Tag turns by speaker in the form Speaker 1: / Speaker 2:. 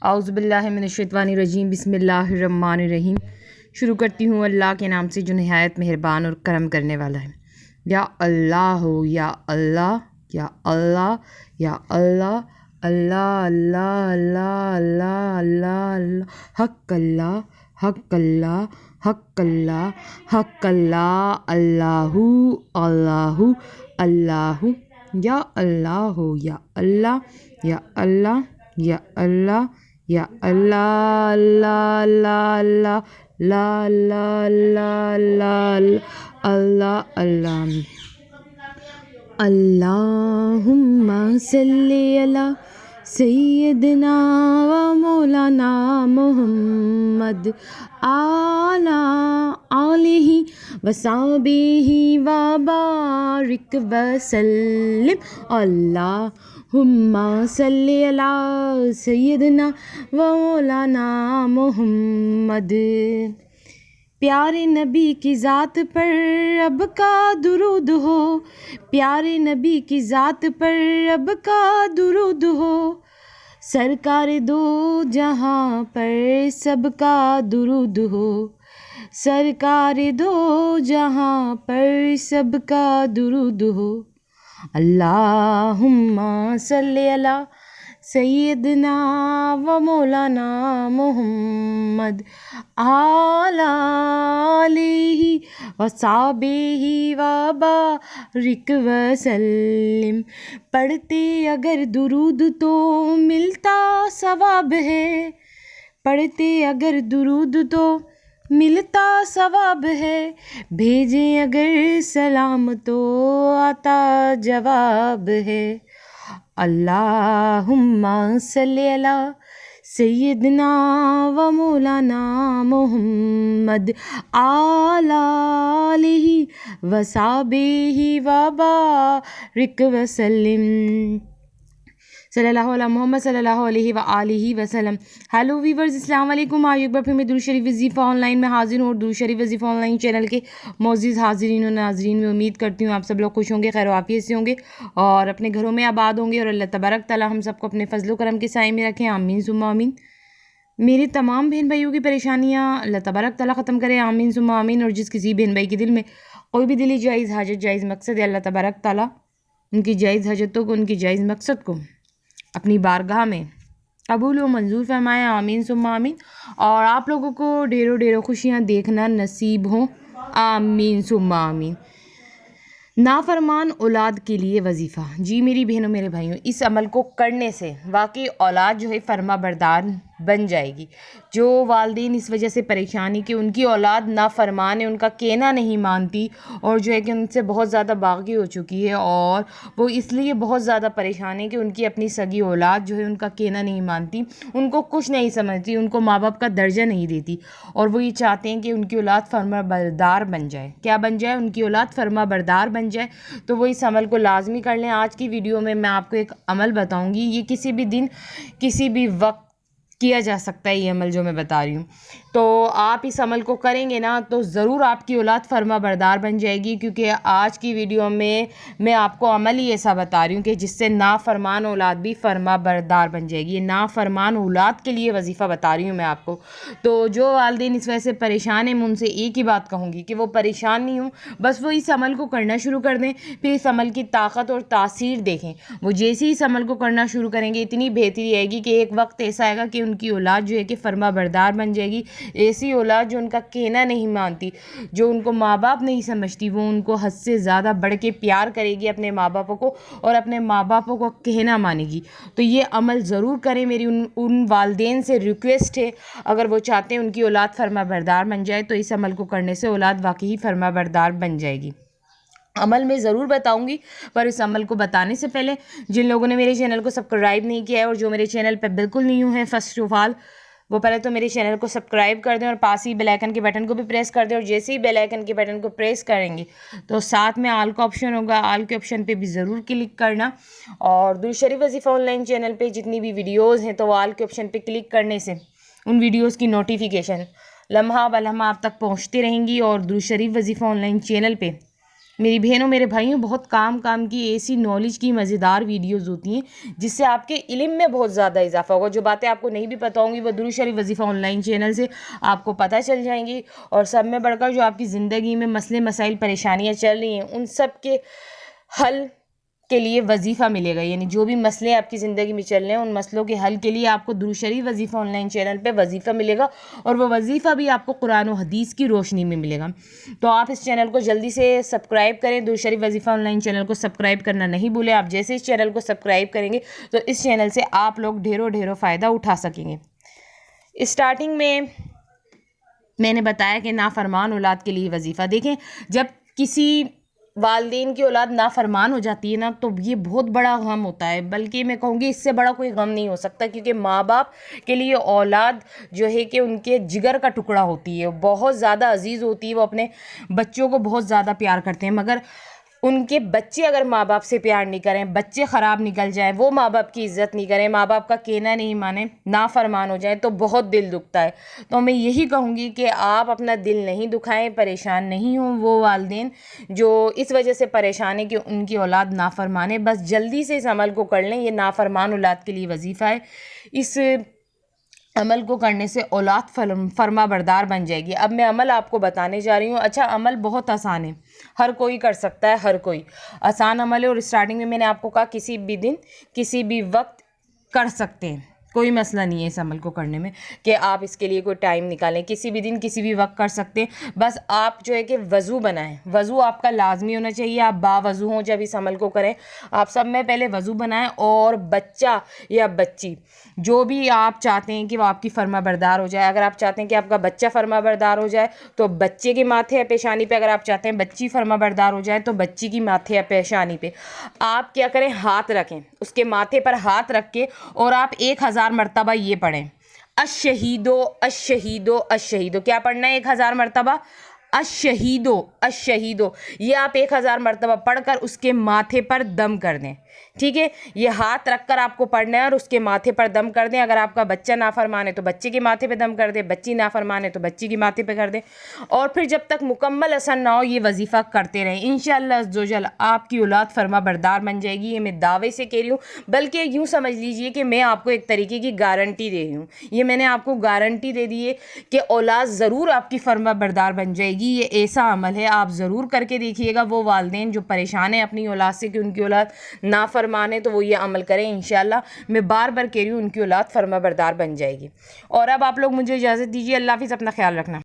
Speaker 1: اعوذ باللہ من الشیطان الرجیم، بسم اللہ الرحمن الرحیم۔ شروع کرتی ہوں اللہ کے نام سے جو نہایت مہربان اور کرم کرنے والا ہے۔ یا اللہ ہو، یا اللہ، یا اللہ، یا اللہ، اللہ اللہ اللہ اللہ اللہ اللہ، حق اللہ، حق اللہ، حق اللہ، حق اللہ، اللہ اللہ اللہ، یا اللہ ہو، یا اللہ، یا اللہ، یا اللہ، یا اللہ، اللہ اللہ اللہ اللہ اللہ اللہ اللہ اللہ۔ اللہم صلی علی سیدنا و مولانا محمد آلہ آلہ و صحبہ و بارک وسلم۔ اللہم صلی علی سیدنا و مولانا محمد۔ پیارے نبی کی ذات پر رب کا درود ہو، پیارے نبی کی ذات پر رب کا درود ہو، سرکار دو جہاں پر سب کا درود ہو، سرکار دو جہاں پر سب کا درود ہو۔ اللہم صلی علی سیدنا و مولانا محمد آلہ آلہ و صحبہ و بارک وسلم۔ پڑھتے اگر درود تو ملتا ثواب ہے، پڑھتے اگر درود تو ملتا ثواب ہے، بھیجیں اگر سلام تو آتا جواب ہے۔ اللہم صلی علی سیدنا و مولانا محمد آلہ آلہ و صحبہ و بارک وسلم۔ صلی اللہ علیہ محمد صلی اللہ علیہ وآلہ وسلم۔ ہیلو ویورز، السلام علیکم۔ آج ایک بار پھر میں درود شریف وظیفہ آن لائن میں حاضر ہوں، اور درود شریف وظیفہ آن لائن چینل کے معزز حاضرین و ناظرین میں امید کرتی ہوں آپ سب لوگ خوش ہوں گے، خیر و عافیت سے ہوں گے، اور اپنے گھروں میں آباد ہوں گے، اور اللہ تبارک تعالیٰ ہم سب کو اپنے فضل و کرم کے سائے میں رکھیں، آمین ثم آمین۔ میری تمام بہن بھائیوں کی پریشانیاں اللہ تبارک تعالیٰ ختم کرے، آمین ثم آمین۔ اور جس کسی بہن بھائی کے دل میں کوئی بھی دلی جائز حاجت، جائز مقصد ہے، اللہ تبارک تعالیٰ ان کی جائز حاجتوں کو، ان کی جائز مقصد کو اپنی بارگاہ میں قبول و منظور فرمائے، آمین ثم آمین۔ اور آپ لوگوں کو ڈھیروں ڈھیروں خوشیاں دیکھنا نصیب ہوں، آمین ثم آمین۔ نافرمان اولاد کے لیے وظیفہ۔ جی میری بہنوں میرے بھائیوں، اس عمل کو کرنے سے واقعی اولاد جو ہے فرما بردار بن جائے گی۔ جو والدین اس وجہ سے پریشانی کہ ان کی اولاد نافرمان ہے، ان کا کہنا نہیں مانتی، اور جو ہے کہ ان سے بہت زیادہ باغی ہو چکی ہے، اور وہ اس لیے بہت زیادہ پریشان ہے کہ ان کی اپنی سگی اولاد جو ہے ان کا کہنا نہیں مانتی، ان کو کچھ نہیں سمجھتی، ان کو ماں باپ کا درجہ نہیں دیتی، اور وہ یہ چاہتے ہیں کہ ان کی اولاد فرما بردار بن جائے۔ کیا بن جائے؟ ان کی اولاد فرما بردار بن جائے۔ تو وہ اس عمل کو لازمی کر لیں۔ آج کی ویڈیو میں آپ کو ایک عمل بتاؤں گی، یہ کسی بھی دن کسی بھی وقت کیا جا سکتا ہے، یہ عمل جو میں بتا رہی ہوں۔ تو آپ اس عمل کو کریں گے نا تو ضرور آپ کی اولاد فرما بردار بن جائے گی، کیونکہ آج کی ویڈیو میں آپ کو عمل ہی ایسا بتا رہی ہوں کہ جس سے نافرمان اولاد بھی فرما بردار بن جائے گی۔ یہ نافرمان اولاد کے لیے وظیفہ بتا رہی ہوں میں آپ کو۔ تو جو والدین اس وجہ سے پریشان ہیں، میں ان سے ایک ہی بات کہوں گی کہ وہ پریشان نہیں ہوں، بس وہ اس عمل کو کرنا شروع کر دیں، پھر اس عمل کی طاقت اور تاثیر دیکھیں۔ وہ جیسے ہی اس عمل کو کرنا شروع کریں گے، اتنی بہتری آئے گی کہ ایک وقت ایسا آئے گا کہ ان کی اولاد جو ہے کہ فرما بردار بن جائے گی۔ ایسی اولاد جو ان کا کہنا نہیں مانتی، جو ان کو ماں باپ نہیں سمجھتی، وہ ان کو حد سے زیادہ بڑھ کے پیار کرے گی اپنے ماں باپوں کو، اور اپنے ماں باپوں کو کہنا مانے گی۔ تو یہ عمل ضرور کریں، میری ان والدین سے ریکویسٹ ہے، اگر وہ چاہتے ہیں ان کی اولاد فرما بردار بن جائے تو اس عمل کو کرنے سے اولاد واقعی فرما بردار بن جائے گی۔ عمل میں ضرور بتاؤں گی، پر اس عمل کو بتانے سے پہلے جن لوگوں نے میرے چینل کو سبسکرائب نہیں کیا ہے، اور جو میرے چینل پہ بالکل نیو ہے، فرسٹ آف آل وہ پہلے تو میرے چینل کو سبسکرائب کر دیں، اور پاس ہی بیل آئیکن کے بٹن کو بھی پریس کر دیں، اور جیسے ہی بیل آئیکن کے بٹن کو پریس کریں گے تو ساتھ میں آل کا آپشن ہوگا، آل کے آپشن پہ بھی ضرور کلک کرنا۔ اور درود شریف وظیفہ آن لائن چینل پہ جتنی بھی ویڈیوز ہیں تو وہ آل کے آپشن پہ کلک کرنے سے ان ویڈیوز کی نوٹیفیکیشن لمحہ بہ لمحہ آپ تک پہنچتی رہیں گی، اور درود شریف وظیفہ آن لائن چینل پہ میری بہنوں میرے بھائیوں بہت کام کی ایسی نالج کی مزیدار ویڈیوز ہوتی ہیں جس سے آپ کے علم میں بہت زیادہ اضافہ ہوگا. جو باتیں آپ کو نہیں بھی پتہ ہوں گی وہ درود شریف وظیفہ آن لائن چینل سے آپ کو پتہ چل جائیں گی. اور سب میں بڑھ کر جو آپ کی زندگی میں مسئلے مسائل پریشانیاں چل رہی ہیں ان سب کے حل کے لیے وظیفہ ملے گا. یعنی جو بھی مسئلے آپ کی زندگی میں چل رہے ہیں ان مسئلوں کے حل کے لیے آپ کو درود شریف وظیفہ آن لائن چینل پہ وظیفہ ملے گا, اور وہ وظیفہ بھی آپ کو قرآن و حدیث کی روشنی میں ملے گا. تو آپ اس چینل کو جلدی سے سبسکرائب کریں. درود شریف وظیفہ آن لائن چینل کو سبسکرائب کرنا نہیں بھولیں. آپ جیسے اس چینل کو سبسکرائب کریں گے تو اس چینل سے آپ لوگ ڈھیروں فائدہ اٹھا سکیں گے. اسٹارٹنگ میں نے بتایا کہ نافرمان اولاد کے لیے وظیفہ. دیکھیں جب کسی والدین کی اولاد نافرمان ہو جاتی ہے نا تو یہ بہت بڑا غم ہوتا ہے, بلکہ میں کہوں گی اس سے بڑا کوئی غم نہیں ہو سکتا, کیونکہ ماں باپ کے لیے اولاد جو ہے کہ ان کے جگر کا ٹکڑا ہوتی ہے, بہت زیادہ عزیز ہوتی ہے, وہ اپنے بچوں کو بہت زیادہ پیار کرتے ہیں. مگر ان کے بچے اگر ماں باپ سے پیار نہیں کریں, بچے خراب نکل جائیں, وہ ماں باپ کی عزت نہیں کریں, ماں باپ کا کہنا نہیں مانیں, نافرمان ہو جائیں تو بہت دل دکھتا ہے. تو میں یہی کہوں گی کہ آپ اپنا دل نہیں دکھائیں, پریشان نہیں ہوں وہ والدین جو اس وجہ سے پریشان ہے کہ ان کی اولاد نافرمان ہے. بس جلدی سے اس عمل کو کر لیں. یہ نافرمان اولاد کے لیے وظیفہ ہے. اس عمل کو کرنے سے اولاد فرما بردار بن جائے گی. اب میں عمل آپ کو بتانے جا رہی ہوں. اچھا, عمل بہت آسان ہے, ہر کوئی کر سکتا ہے, ہر کوئی آسان عمل ہے. اور اسٹارٹنگ میں نے آپ کو کہا کسی بھی دن کسی بھی وقت کر سکتے ہیں, کوئی مسئلہ نہیں ہے اس عمل کو کرنے میں کہ آپ اس کے لیے کوئی ٹائم نکالیں. کسی بھی دن کسی بھی وقت کر سکتے ہیں. بس آپ جو ہے کہ وضو بنائیں. وضو آپ کا لازمی ہونا چاہیے. آپ باوضو ہوں جب اس عمل کو کریں. آپ سب میں پہلے وضو بنائیں, اور بچہ یا بچی جو بھی آپ چاہتے ہیں کہ وہ آپ کی فرما بردار ہو جائے. اگر آپ چاہتے ہیں کہ آپ کا بچہ فرما بردار ہو جائے تو بچے کے ماتھے یا پیشانی پہ, اگر آپ چاہتے ہیں بچی فرما بردار ہو جائے تو بچی کی ماتھے یا پیشانی پہ آپ کیا کریں, ہاتھ رکھیں. اس کے ماتھے پر ہاتھ رکھ کے اور آپ 1000 مرتبہ یہ پڑھیں, الشہیدو الشہیدو الشہیدو. کیا پڑھنا ہے 1000 مرتبہ؟ الشہیدو الشہیدو. یہ آپ 1000 مرتبہ پڑھ کر اس کے ماتھے پر دم کر دیں. ٹھیک ہے, یہ ہاتھ رکھ کر آپ کو پڑھنا ہے اور اس کے ماتھے پر دم کر دیں. اگر آپ کا بچہ نافرمان ہے تو بچے کے ماتھے پہ دم کر دیں, بچی نافرمان ہے تو بچی کے ماتھے پہ کر دیں. اور پھر جب تک مکمل اثر نہ ہو یہ وظیفہ کرتے رہیں. انشاءاللہ عزوجل آپ کی اولاد فرما بردار بن جائے گی. یہ میں دعوے سے کہہ رہی ہوں, بلکہ یوں سمجھ لیجئے کہ میں آپ کو ایک طریقے کی گارنٹی دے رہی ہوں. یہ میں نے آپ کو گارنٹی دے دی ہے کہ اولاد ضرور آپ کی فرما بردار بن جائے گی. یہ ایسا عمل ہے, آپ ضرور کر کے دیکھیے گا. وہ والدین جو پریشان ہیں اپنی اولاد سے کہ ان کی اولاد نافرمان ہے تو وہ یہ عمل کریں. انشاءاللہ میں بار بار کہہ رہی ہوں ان کی اولاد فرما بردار بن جائے گی. اور اب آپ لوگ مجھے اجازت دیجیے. اللہ حافظ, اپنا خیال رکھنا.